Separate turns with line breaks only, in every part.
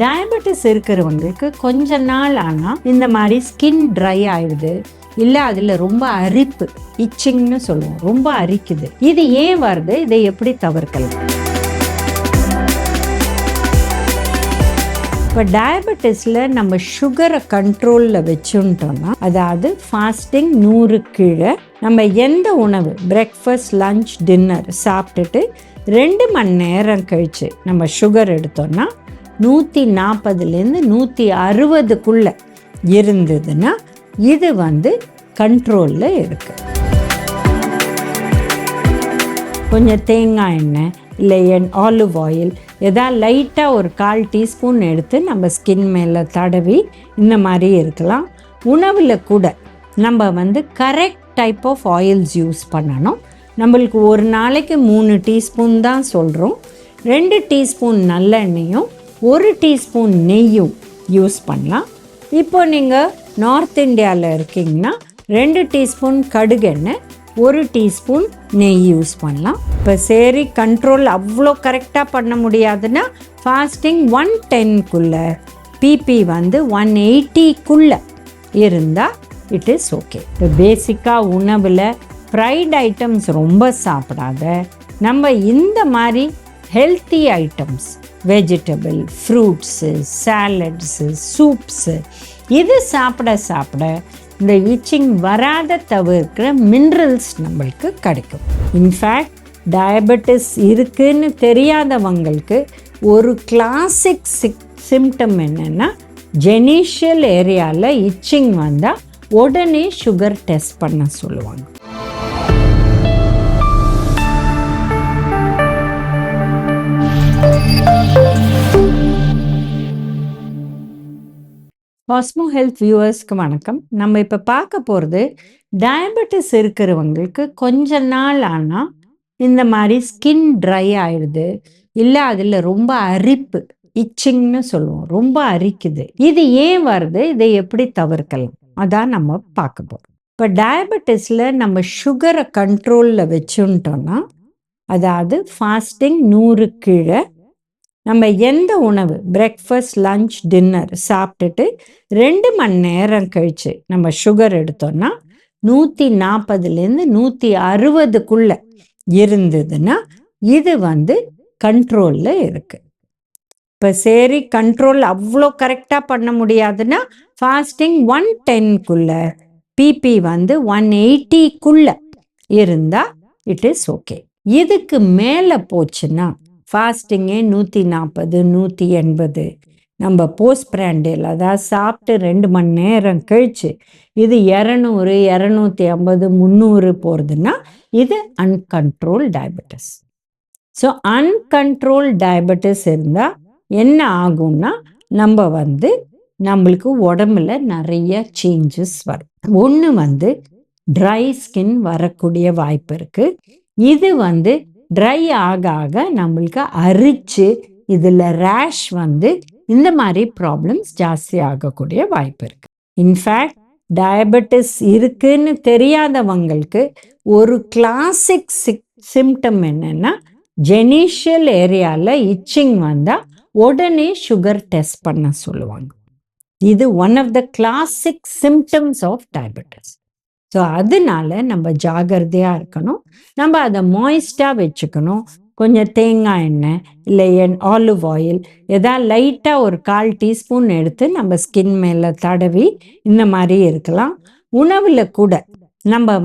Diabetes இருக்கிறவங்களுக்கு கொஞ்ச நாள் ஆனால் இந்த மாதிரி ஸ்கின் ட்ரை ஆயிடுது, இல்லை அதில் ரொம்ப அரிப்பு, இச்சிங்னு சொல்லுவோம், ரொம்ப அரிக்குது. இது ஏன் வருது? இதை எப்படி தவிர்க்கலாம்? இப்போ டயபெட்டிஸில் நம்ம சுகரை கண்ட்ரோலில் வச்சுட்டோம்னா, அதாவது ஃபாஸ்டிங் 100 கீழே நம்ம எந்த உணவு பிரேக்ஃபாஸ்ட், லஞ்ச், டின்னர் சாப்பிட்டுட்டு 2 மணி நேரம் கழித்து நம்ம சுகர் எடுத்தோம்னா 140லேருந்து 160க்குள்ளே இருந்ததுன்னா இது கண்ட்ரோலில் இருக்குது. கொஞ்சம் தேங்காய் எண்ணெய் இல்லை ஆலிவ் ஆயில் ஏதாவது லைட்டாக ஒரு 1/4 டீஸ்பூன் எடுத்து நம்ம ஸ்கின் மேலே தடவி இந்த மாதிரி இருக்கலாம். உணவில் கூட நம்ம correct type of oils use பண்ணணும். நம்மளுக்கு ஒரு நாளைக்கு 3 டீஸ்பூன் தான் சொல்கிறோம். 2 டீஸ்பூன் நல்லெண்ணெயும் 1 டீஸ்பூன் நெய்யும் யூஸ் பண்ணலாம். இப்போ நீங்கள் நார்த் இந்தியாவில் இருக்கீங்கன்னா 2 டீஸ்பூன் கடுகெண்ணெய், 1 டீஸ்பூன் நெய் யூஸ் பண்ணலாம். இப்போ சரி கண்ட்ரோல் அவ்வளோ கரெக்டாக பண்ண முடியாதுன்னா ஃபாஸ்டிங் 110க்குள்ளே, பிபி 180க்குள்ளே இருந்தால் இட் இஸ் ஓகே. இப்போ பேசிக்காக உணவில் ஃப்ரைட் ஐட்டம்ஸ் ரொம்ப சாப்பிடாத, நம்ம இந்த மாதிரி healthy items, vegetable, fruits, salads, soups இது சாப்பிட இந்த இச்சிங் வராத தவிர்க்கிற மினரல்ஸ் நம்மளுக்கு கிடைக்கும். இன்ஃபேக்ட் டயபெட்டிஸ் இருக்குன்னு தெரியாதவங்களுக்கு ஒரு கிளாசிக் சிம்டம் என்னென்னா, ஜெனிஷியல் ஏரியாவில் இச்சிங் வந்தால் உடனே சுகர் டெஸ்ட் பண்ண சொல்லுவாங்க. காஸ்மோ ஹெல்த் வியூவர்ஸ்க்கு வணக்கம். நம்ம இப்போ பார்க்க போகிறது டயபெட்டிஸ் இருக்கிறவங்களுக்கு கொஞ்ச நாள் ஆனால் இந்த மாதிரி ஸ்கின் ட்ரை ஆயிடுது, இல்லை அதில் ரொம்ப அரிப்பு, இச்சிங்னு சொல்லுவோம், ரொம்ப அரிக்குது. இது ஏன் வருது? இதை எப்படி தவிர்க்கலாம்? அதான் நம்ம பார்க்க போகிறோம். இப்போ டயபெட்டிஸில் நம்ம சுகரை கண்ட்ரோலில் வச்சுட்டோம்னா, அதாவது ஃபாஸ்டிங் 100 கீழே நம்ம எந்த உணவு பிரேக்ஃபாஸ்ட், லஞ்ச், டின்னர் சாப்பிட்டுட்டு 2 மணி நேரம் கழித்து நம்ம சுகர் எடுத்தோம்னா 140லேருந்து 160க்குள்ளே இருந்ததுன்னா இது கண்ட்ரோலில் இருக்குது. இப்போ சரி கண்ட்ரோல் அவ்வளோ கரெக்டாக பண்ண முடியாதுன்னா ஃபாஸ்டிங் 110க்குள்ளே, பிபி 180க்குள்ளே இருந்தால் இட் இஸ் ஓகே. இதுக்கு மேலே போச்சுன்னா ஃபாஸ்டிங்கே 140, 180, நம்ம போஸ்ட் பிராண்டியல் அதாவது சாப்பிட்டு 2 மணி நேரம் கழித்து இது 200, 250, 300 போகிறதுனா இது அன்கண்ட்ரோல் டயபெட்டிஸ். ஸோ அன்கண்ட்ரோல் டயபெட்டிஸ் இருந்தால் என்ன ஆகும்னா, நம்ம நம்மளுக்கு உடம்புல நிறைய சேஞ்சஸ் வரும். ஒன்று ட்ரை ஸ்கின் வரக்கூடிய வாய்ப்பு இருக்குது. இது ட்ரை ஆக ஆக நம்மளுக்கு அரிச்சு இதில் ரேஷ் இந்த மாதிரி ப்ராப்ளம்ஸ் ஜாஸ்தி ஆகக்கூடிய வாய்ப்பு இருக்குது. இன்ஃபேக்ட் டயபெட்டிஸ் இருக்குன்னு தெரியாதவங்களுக்கு ஒரு கிளாசிக் சிம்டம் என்னென்னா, ஜெனிஷியல் ஏரியாவில் இச்சிங் வந்தால் உடனே சுகர் டெஸ்ட் பண்ண சொல்லுவாங்க. இது one of the classic symptoms of diabetes. So அதனால நம்ம ஜாகிரதையாக இருக்கணும். நம்ம அதை மாய்ஸ்டாக வச்சுக்கணும். கொஞ்சம் தேங்காய் எண்ணெய் இல்லை ஆலிவ் ஆயில் ஏதாவது லைட்டாக ஒரு 1/4 டீஸ்பூன் எடுத்து நம்ம ஸ்கின் மேலே தடவி இந்த மாதிரி இருக்கலாம். உணவில் கூட நம்ம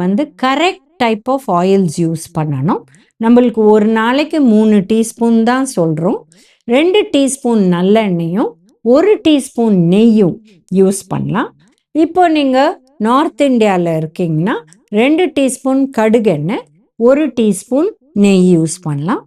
correct type of oils use பண்ணணும். நம்மளுக்கு ஒரு நாளைக்கு 3 டீஸ்பூன் தான் சொல்கிறோம். 2 டீஸ்பூன் நல்லெண்ணெயும் 1 டீஸ்பூன் நெய்யும் யூஸ் பண்ணலாம். இப்போ நீங்கள் நார்த் இந்தியாவில் இருக்கீங்கன்னா 2 டீஸ்பூன் கடுகெண்ணெய், 1 டீஸ்பூன் நெய் யூஸ் பண்ணலாம்.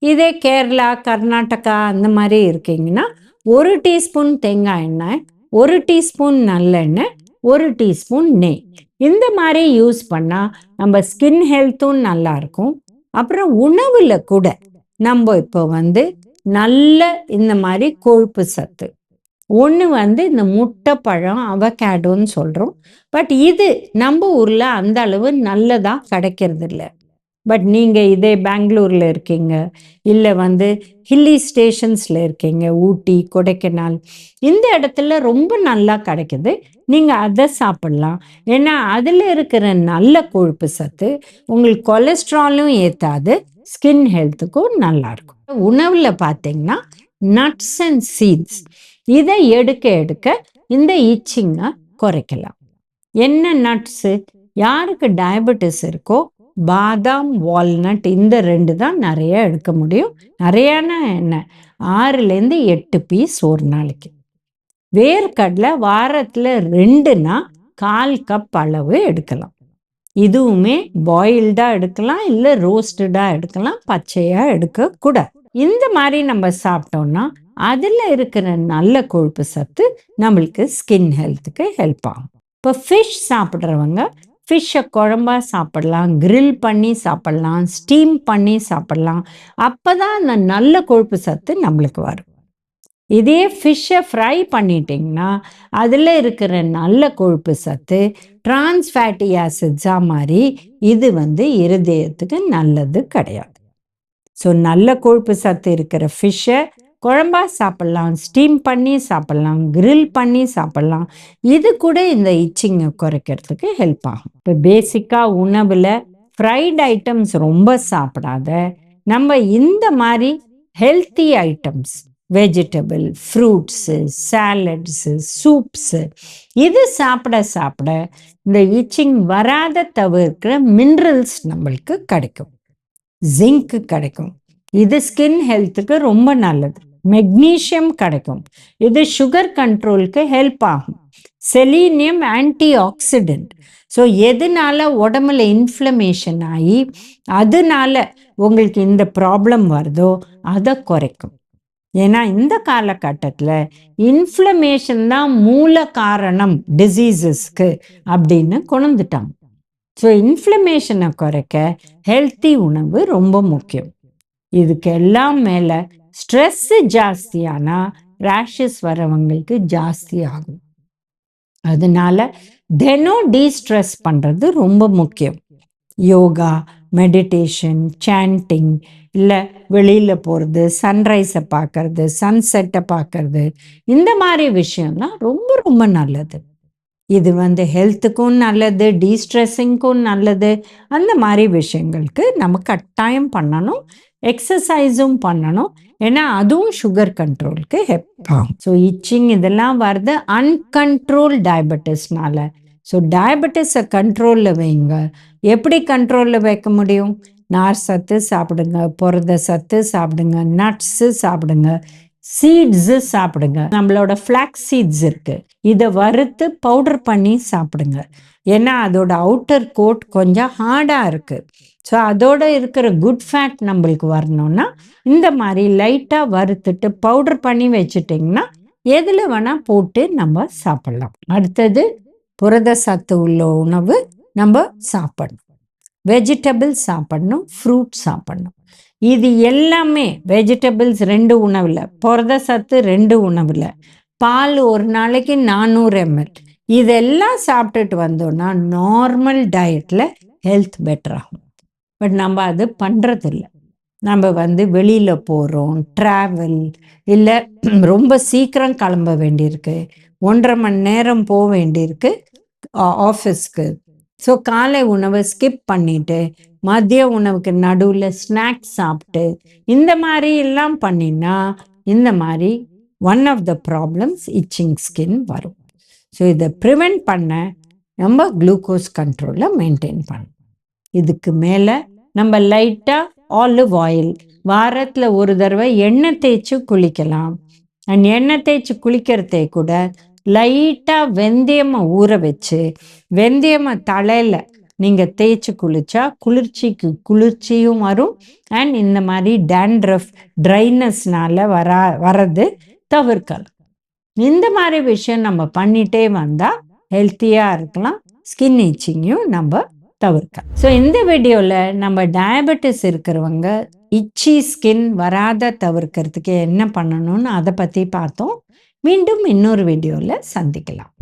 இதே கேரளா, கர்நாடகா அந்த மாதிரி இருக்கீங்கன்னா 1 டீஸ்பூன் தேங்காய் எண்ணெய், 1 டீஸ்பூன் நல்லெண்ணெய், 1 டீஸ்பூன் நெய் இந்த மாதிரி யூஸ் பண்ணால் நம்ம ஸ்கின் ஹெல்த்தும் நல்லாயிருக்கும். அப்புறம் உணவில் கூட நம்ம இப்போ நல்ல இந்த மாதிரி கொழுப்பு சத்து ஒன்று இந்த முட்டை, பழம், அவகேடோன்னு சொல்கிறோம். பட் இது நம்ம ஊரில் அந்த அளவு நல்லதாக கிடைக்கிறது இல்லை. பட் நீங்கள் இதே பெங்களூரில் இருக்கீங்க, இல்லை ஹில்லி ஸ்டேஷன்ஸில் இருக்கீங்க, ஊட்டி, கொடைக்கானல், இந்த இடத்துல ரொம்ப நல்லா கிடைக்குது. நீங்கள் அதை சாப்பிட்லாம். ஏன்னா அதில் இருக்கிற நல்ல கொழுப்பு சத்து உங்களுக்கு கொலஸ்ட்ராலும் ஏற்றாது, ஸ்கின் ஹெல்த்துக்கும் நல்லாயிருக்கும். உணவில் பார்த்தீங்கன்னா நட்ஸ் அண்ட் சீட்ஸ் இதை எடுக்க எடுக்க இந்த இச்சிங்கை குறைக்கலாம். என்ன நட்ஸு? யாருக்கு டயபெட்டிஸ் இருக்கோ பாதாம், வால்நட், இந்த 2 தான் நிறைய எடுக்க முடியும். நிறையானா என்ன, 6லேருந்து 8 பீஸ் ஒரு நாளைக்கு. வேர்க்கடலை வாரத்தில் 2னா 1/4 கப் அளவு எடுக்கலாம். இதுவுமே பாயில்டாக எடுக்கலாம், இல்லை ரோஸ்டடாக எடுக்கலாம், பச்சையாக எடுக்கக்கூடாது. இந்த மாதிரி நம்ம சாப்பிட்டோம்னா அதில் இருக்கிற நல்ல கொழுப்பு சத்து நம்மளுக்கு ஸ்கின் ஹெல்த்துக்கு ஹெல்ப் ஆகும். இப்போ ஃபிஷ் சாப்பிட்றவங்க ஃபிஷ்ஷை குழம்பா சாப்பிடலாம், கிரில் பண்ணி சாப்பிட்லாம், ஸ்டீம் பண்ணி சாப்பிட்லாம். அப்போ தான் அந்த நல்ல கொழுப்பு சத்து நம்மளுக்கு வரும். இதே ஃபிஷ்ஷை ஃப்ரை பண்ணிட்டிங்கன்னா அதில் இருக்கிற நல்ல கொழுப்பு சத்து டிரான்ஸ் ஃபேட்டி ஆசிட்ஸாக மாறி இது இருதயத்துக்கு நல்லது கிடையாது. ஸோ நல்ல கொழுப்பு சத்து இருக்கிற ஃபிஷ்ஷை குழம்பா சாப்பிட்லாம், ஸ்டீம் பண்ணி சாப்பிட்லாம், கிரில் பண்ணி சாப்பிட்லாம். இது கூட இந்த இச்சிங்கை குறைக்கிறதுக்கு ஹெல்ப் ஆகும். இப்போ பேசிக்காக உணவில் ஃப்ரைட் ஐட்டம்ஸ் ரொம்ப சாப்பிடாத, நம்ம இந்த மாதிரி healthy items, vegetable, fruits, salads, soups, இது சாப்பிட சாப்பிட இந்த இச்சிங் வராத தவிர்க்கிற மினரல்ஸ் நம்மளுக்கு கிடைக்கும். ஜிங்க் கிடைக்கும், இது ஸ்கின் ஹெல்த்துக்கு ரொம்ப நல்லது. மெக்னீஷியம் கிடைக்கும், இது சுகர் கண்ட்ரோலுக்கு ஹெல்ப் ஆகும். Selenium anti accident. ஸோ எதனால உடம்புல இன்ஃப்ளமேஷன் ஆகி அதனால உங்களுக்கு இந்த ப்ராப்ளம் வருதோ அதை குறைக்கும். ஏன்னா இந்த காலகட்டத்தில் இன்ஃப்ளமேஷன் தான் மூல காரணம் டிசீசஸ்க்கு அப்படின்னு கொண்டுட்டாங்க. ஸோ இன்ஃப்ளமேஷனை குறைக்க ஹெல்த்தி உணவு ரொம்ப முக்கியம். இதுக்கு எல்லாம் மேலே ஸ்ட்ரெஸ்ஸு ஜாஸ்தியானா ரேஷஸ் வரவங்களுக்கு ஜாஸ்தி ஆகும். அதனால தினம் டீஸ்ட்ரெஸ் பண்ணுறது ரொம்ப முக்கியம். யோகா, மெடிடேஷன், சாண்டிங், இல்லை வெளியில் போகிறது, சன்ரைஸை பார்க்கறது, சன்செட்டை பார்க்கறது, இந்த மாதிரி விஷயம்லாம் ரொம்ப ரொம்ப நல்லது. இது ஹெல்த்துக்கும் நல்லது, டீஸ்ட்ரெஸ்ஸிங்க்கும் நல்லது. அந்த மாதிரி விஷயங்களுக்கு நம்ம கட்டாயம் பண்ணணும், எக்ஸசைஸும் பண்ணணும். ஏன்னா அதுவும் சுகர் கண்ட்ரோலுக்கு ஹெல்ப் ஆகும். ஸோ இச்சிங் இதெல்லாம் வருது அன்கண்ட்ரோல் டயபெட்டிஸ்னால. ஸோ டயபெட்டிஸை கண்ட்ரோலில் வைங்க. எப்படி கண்ட்ரோலில் வைக்க முடியும்? நார் சத்து சாப்பிடுங்க, புரத சத்து சாப்பிடுங்க, நட்ஸு சாப்பிடுங்க, சீட்ஸு சாப்பிடுங்க. நம்மளோட ஃப்ளாக்ஸ் சீட்ஸ் இருக்குது, இதை வறுத்து பவுடர் பண்ணி சாப்பிடுங்க. ஏன்னா அதோட அவுட்டர் கோட் கொஞ்சம் ஹார்டாக இருக்குது. ஸோ அதோட இருக்கிற குட் ஃபேட் நம்மளுக்கு வரணும்னா இந்த மாதிரி லைட்டாக வறுத்துட்டு பவுடர் பண்ணி வச்சுட்டிங்கன்னா எதில் வேணால் போட்டு நம்ம சாப்பிட்லாம். அடுத்தது புரத சத்து உள்ள உணவு நம்ம சாப்பிடணும். வெஜிடபிள்ஸ் சாப்பிடணும், ஃப்ரூட் சாப்பிடணும். இது எல்லாமே வெஜிடபிள்ஸ் 2 உணவில், புரத சத்து 2 உணவில், பால் ஒரு நாளைக்கு 400 ml, இதெல்லாம் சாப்பிட்டுட்டு வந்தோன்னா நார்மல் டயட்டில் ஹெல்த் பெட்டர் ஆகும். பட் நம்ம அது பண்ணுறதில்ல. நம்ம வெளியில் போகிறோம், ட்ராவல், இல்லை ரொம்ப சீக்கிரம் கிளம்ப வேண்டியிருக்கு, 1.5 மணி நேரம் போக வேண்டியிருக்கு ஆஃபீஸ்க்கு. ஸோ காலை உணவை ஸ்கிப் பண்ணிவிட்டு மதிய உணவுக்கு நடுவில் ஸ்நாக்ஸ் சாப்பிட்டு இந்த மாதிரி எல்லாம் பண்ணினா இந்த மாதிரி one of the problems itching skin வரும். ஸோ இதை ப்ரிவெண்ட் பண்ண நம்ம குளுக்கோஸ் கண்ட்ரோலை மெயின்டைன் பண்ணணும். இதுக்கு மேலே நம்ம லைட்டாக ஆலிவ் ஆயில், வாரத்தில் ஒரு தடவை எண்ணெய் தேய்ச்சி குளிக்கலாம். அண்ட் எண்ணெய் தேய்ச்சி குளிக்கிறதே கூட லைட்டாக வெந்தயமை ஊற வச்சு வெந்தயமை தலையில் நீங்கள் தேய்ச்சி குளித்தா குளிர்ச்சிக்கு குளிர்ச்சியும் வரும். அண்ட் இந்த மாதிரி டேண்ட்ரஃப், ட்ரைனஸ்னால் வரது தவிர்க்கலாம். இந்த மாதிரி விஷயம் நம்ம பண்ணிகிட்டே வந்தால் ஹெல்த்தியாக இருக்கலாம், ஸ்கின் இச்சிங்கையும் நம்ம தவிர்க்கலாம். ஸோ இந்த வீடியோவில் நம்ம டயபெட்டிஸ் இருக்கிறவங்க இச்சி ஸ்கின் வராத தவிர்க்கிறதுக்கு என்ன பண்ணணும்னு அதை பற்றி பார்த்தோம். மீண்டும் இன்னொரு வீடியோவில் சந்திக்கலாம்.